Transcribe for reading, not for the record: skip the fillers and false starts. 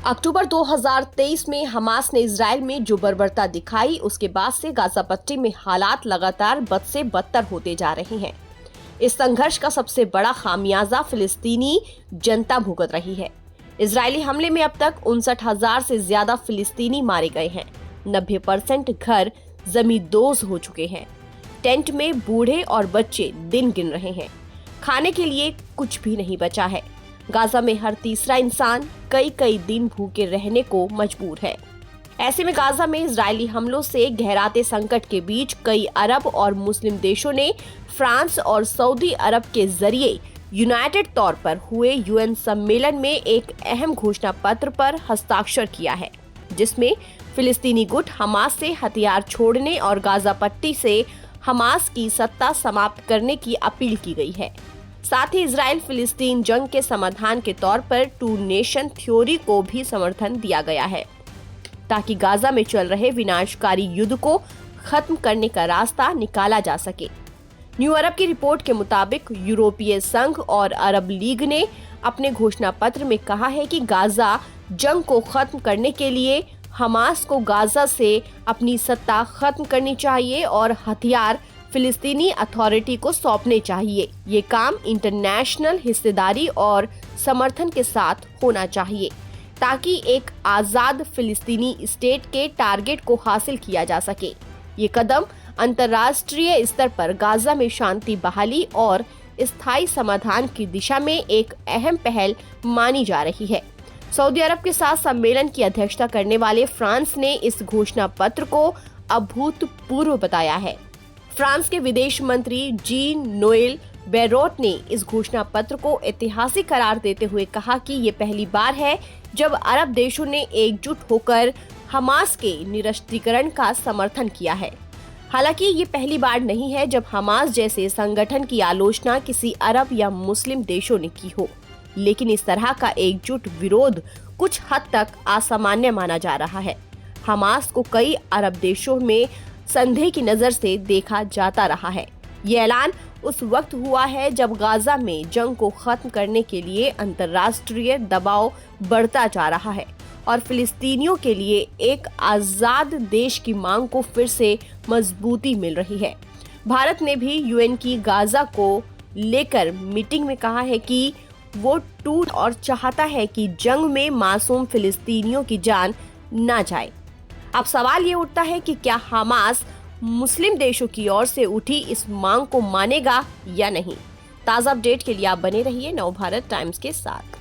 अक्टूबर 2023 में हमास ने इजराइल में जो बर्बरता दिखाई, उसके बाद से गाजा पट्टी में हालात लगातार बद से बदतर होते जा रहे हैं। इस संघर्ष का सबसे बड़ा खामियाजा फिलिस्तीनी जनता भुगत रही है। इजरायली हमले में अब तक 59,000 से ज्यादा फिलिस्तीनी मारे गए हैं। 90% घर जमींदोज हो चुके हैं। टेंट में बूढ़े और बच्चे दिन गिन रहे हैं। खाने के लिए कुछ भी नहीं बचा है। गाजा में हर तीसरा इंसान कई दिन भूखे रहने को मजबूर है। ऐसे में गाजा में इजरायली हमलों से गहराते संकट के बीच कई अरब और मुस्लिम देशों ने फ्रांस और सऊदी अरब के जरिए यूनाइटेड तौर पर हुए यूएन सम्मेलन में एक अहम घोषणा पत्र पर हस्ताक्षर किया है, जिसमें फिलिस्तीनी गुट हमास से हथियार छोड़ने और गाजा पट्टी से हमास की सत्ता समाप्त करने की अपील की गई है। साथ ही इजराइल फिलिस्तीन जंग के समाधान के तौर पर टू नेशन थ्योरी को भी समर्थन दिया गया है, ताकि गाजा में चल रहे विनाशकारी युद्ध को खत्म करने का रास्ता निकाला जा सके। न्यू अरब की रिपोर्ट के मुताबिक यूरोपीय संघ और अरब लीग ने अपने घोषणा पत्र में कहा है कि गाजा जंग को खत्म करने के लिए हमास को गाजा से अपनी सत्ता खत्म करनी चाहिए और हथियार फिलिस्तीनी अथॉरिटी को सौंपने चाहिए। ये काम इंटरनेशनल हिस्सेदारी और समर्थन के साथ होना चाहिए, ताकि एक आजाद फिलिस्तीनी स्टेट के टारगेट को हासिल किया जा सके। ये कदम अंतर्राष्ट्रीय स्तर पर गाजा में शांति बहाली और स्थायी समाधान की दिशा में एक अहम पहल मानी जा रही है। सऊदी अरब के साथ सम्मेलन की अध्यक्षता करने वाले फ्रांस ने इस घोषणा पत्र को अभूतपूर्व बताया है। फ्रांस के विदेश मंत्री जीन नोएल बेरोट ने इस घोषणा पत्र को ऐतिहासिक करार देते हुए कहा कि ये पहली बार है जब अरब देशों ने एकजुट होकर हमास के निरस्त्रीकरण का समर्थन किया है। हालांकि ये पहली बार नहीं है जब हमास जैसे संगठन की आलोचना किसी अरब या मुस्लिम देशों ने की हो, लेकिन इस तरह का एकजुट विरोध कुछ हद तक असामान्य माना जा रहा है। हमास को कई अरब देशों में संदेह की नजर से देखा जाता रहा है। ये ऐलान उस वक्त हुआ है जब गाजा में जंग को खत्म करने के लिए अंतर्राष्ट्रीय दबाव बढ़ता जा रहा है और फिलिस्तीनियों के लिए एक आजाद देश की मांग को फिर से मजबूती मिल रही है। भारत ने भी यूएन की गाजा को लेकर मीटिंग में कहा है कि वो टूट और चाहता है कि जंग में मासूम फिलिस्तीनियों की जान ना जाए। अब सवाल ये उठता है कि क्या हमास मुस्लिम देशों की ओर से उठी इस मांग को मानेगा या नहीं। ताज़ा अपडेट के लिए आप बने रहिए नवभारत टाइम्स के साथ।